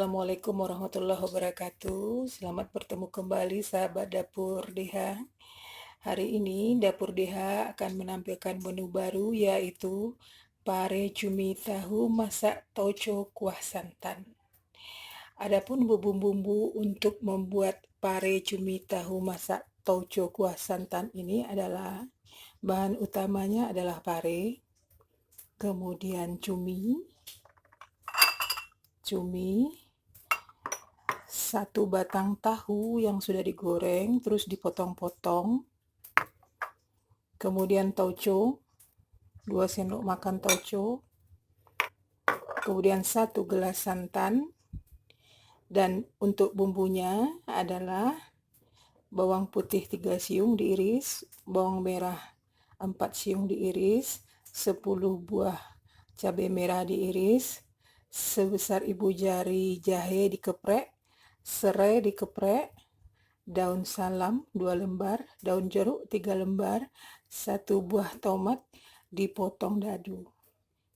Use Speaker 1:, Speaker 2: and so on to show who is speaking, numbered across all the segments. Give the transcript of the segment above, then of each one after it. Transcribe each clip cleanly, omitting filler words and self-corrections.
Speaker 1: Assalamualaikum warahmatullahi wabarakatuh. Selamat bertemu kembali sahabat Dapur DH. Hari ini Dapur DH akan menampilkan menu baru, yaitu pare cumi tahu masak tauco kuah santan. Adapun bumbu-bumbu untuk membuat pare cumi tahu masak tauco kuah santan ini adalah bahan utamanya adalah pare, kemudian cumi, satu batang tahu yang sudah digoreng terus dipotong-potong, kemudian tauco 2 sendok makan tauco, kemudian 1 gelas santan, dan untuk bumbunya adalah bawang putih 3 siung diiris, bawang merah 4 siung diiris, 10 buah cabai merah diiris, sebesar ibu jari jahe dikeprek, serai dikeprek, daun salam 2 lembar, daun jeruk 3 lembar, 1 buah tomat dipotong dadu.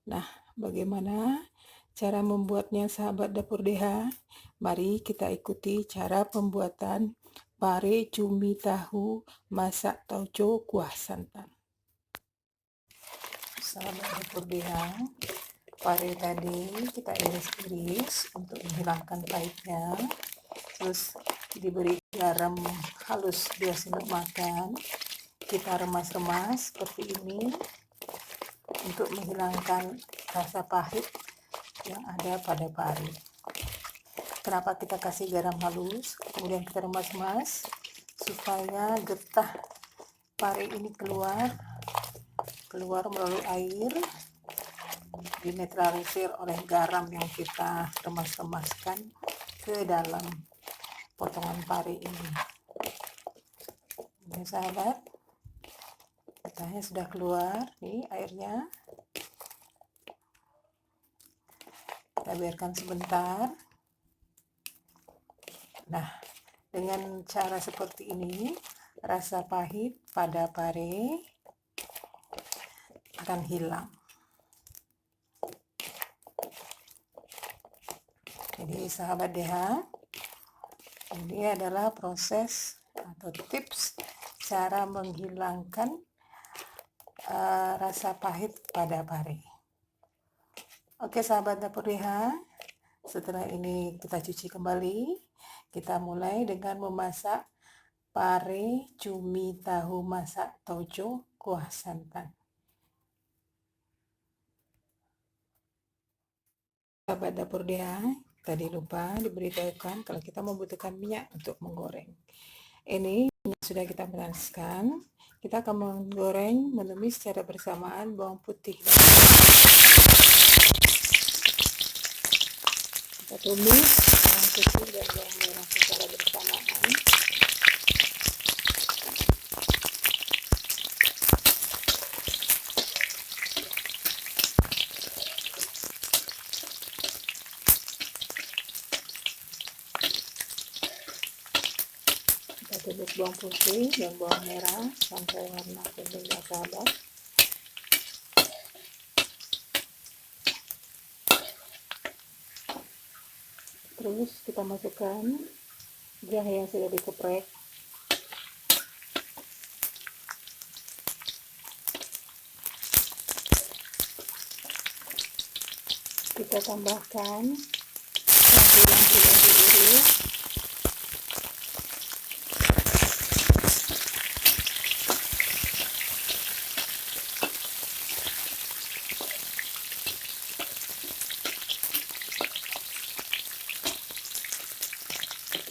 Speaker 1: Nah, bagaimana cara membuatnya sahabat Dapur DH? Mari kita ikuti cara pembuatan pare cumi tahu masak tauco kuah santan. Sahabat Dapur DH, pare tadi kita iris-iris untuk menghilangkan pahitnya, terus diberi garam halus 2 sendok makan, kita remas-remas seperti ini untuk menghilangkan rasa pahit yang ada pada pare. Kenapa kita kasih garam halus, kemudian kita remas-remas supaya getah pare ini keluar melalui air, dinetralisir oleh garam yang kita remas-remaskan ke dalam potongan pare ini. Ini sahabat, getahnya sudah keluar nih airnya. Kita biarkan sebentar. Nah, dengan cara seperti ini rasa pahit pada pare akan hilang. Jadi sahabat DH, ini adalah proses atau tips cara menghilangkan rasa pahit pada pare. Oke sahabat Dapur DH, setelah ini kita cuci kembali. Kita mulai dengan memasak pare cumi tahu masak tauco kuah santan. Sahabat Dapur DH, tadi lupa diberitahukan kalau kita membutuhkan minyak untuk menggoreng. Ini minyak sudah kita panaskan. Kita akan menggoreng, menumis secara bersamaan bawang putih. Kita tumis bawang putih dan bawang merah secara bersamaan. Kita tumis bawang putih dan bawang merah sampai warna kuningnya sahabat. Terus kita masukkan jahe yang sudah dikeprek. Kita tambahkan cabai yang sudah diiris.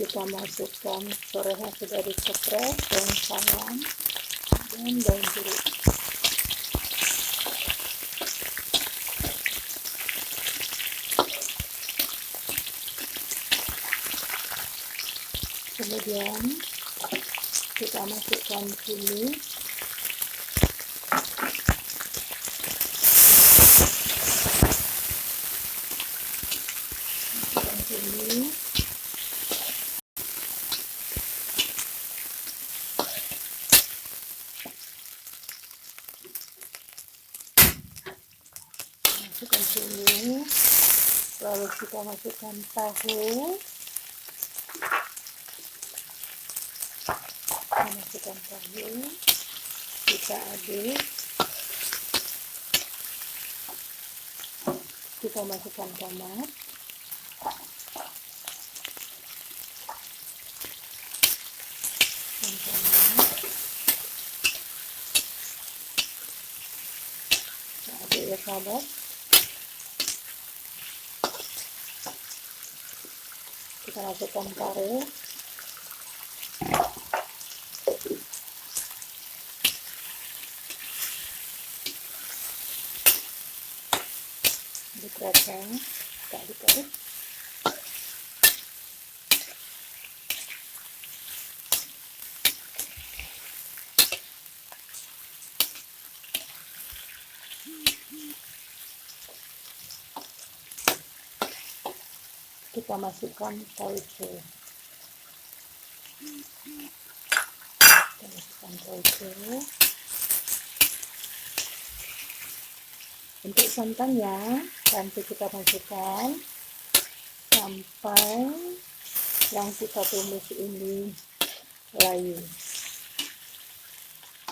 Speaker 1: Kita masukkan serai yang sudah dikeprek, daun salam, dan daun jeruk. Kemudian kita masukkan cumi, Lalu kita masukkan tahu. Kita aduk. Kita masukkan tomat. Aduk ya sahabat. Kita masukkan pare. Aduk rata. Kita aduk-aduk. Kita masukkan tauco. Untuk santannya nanti kita masukkan sampai yang kita tumis ini layu.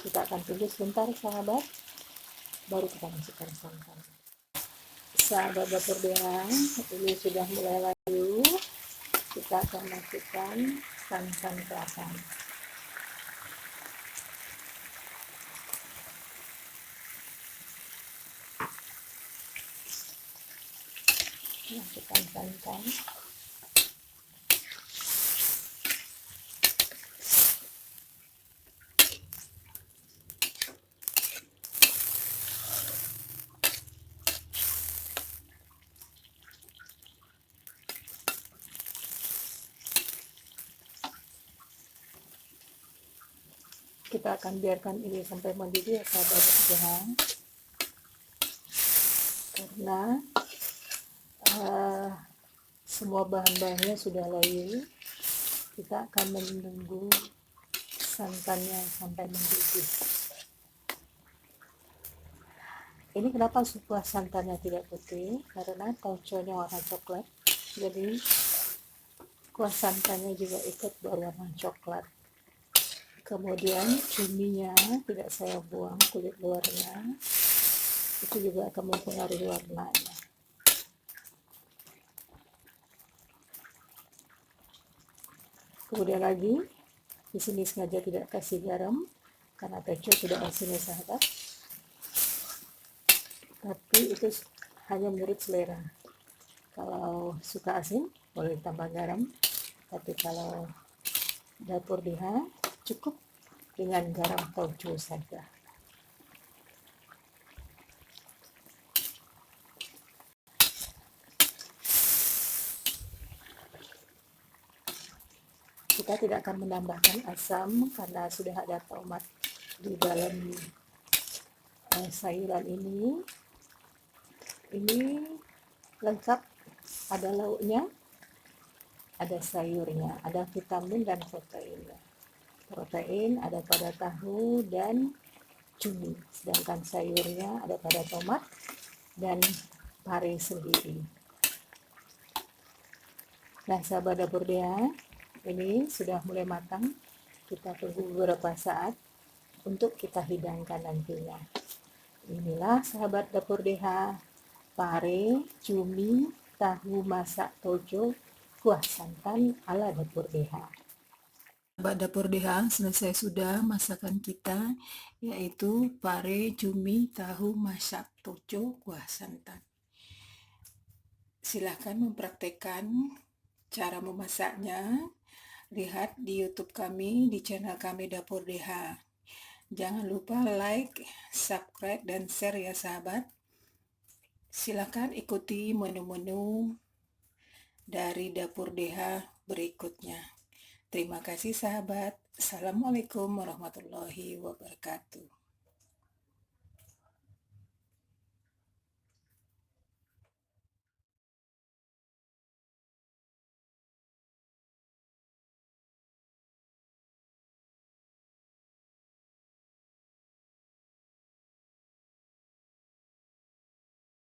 Speaker 1: Kita akan tunggu sebentar sahabat, baru kita masukkan santan. Sahabat dapur Deha, ini sudah mulai layu. Kita akan masukkan santan kelapa. Masukkan santan. Kita akan biarkan ini sampai mendidih ya sahabat Deha, karena semua bahan-bahannya sudah layu. Kita akan menunggu santannya sampai mendidih. Ini kenapa kuah santannya tidak putih? Karena tauconya warna coklat, jadi kuah santannya juga ikut berwarna coklat. Kemudian cuminya tidak saya buang kulit luarnya, itu juga akan mempengaruhi warnanya. Kemudian lagi di sini sengaja tidak kasih garam karena tauco sudah asin ya sahabat. Tapi itu hanya menurut selera. Kalau suka asin boleh tambah garam, tapi kalau dapur Deha cukup dengan garam tauco saja. Kita tidak akan menambahkan asam karena sudah ada tomat di dalam sayuran ini. Ini lengkap, ada lauknya, ada sayurnya, ada vitamin dan proteinnya. Protein ada pada tahu dan cumi, sedangkan sayurnya ada pada tomat dan pare sendiri. Nah sahabat dapur Deha, ini sudah mulai matang. Kita tunggu beberapa saat untuk kita hidangkan nantinya. Inilah sahabat dapur Deha, pare, cumi, tahu masak tauco, kuah santan ala dapur Deha. Sahabat dapur Deha, selesai sudah masakan kita, yaitu pare, cumi, tahu masak tauco, kuah santan. Silahkan mempraktekkan cara memasaknya. Lihat di YouTube kami, di channel kami Dapur Deha. Jangan lupa like, subscribe, dan share ya sahabat. Silahkan ikuti menu-menu dari Dapur Deha berikutnya. Terima kasih sahabat. Assalamualaikum warahmatullahi wabarakatuh.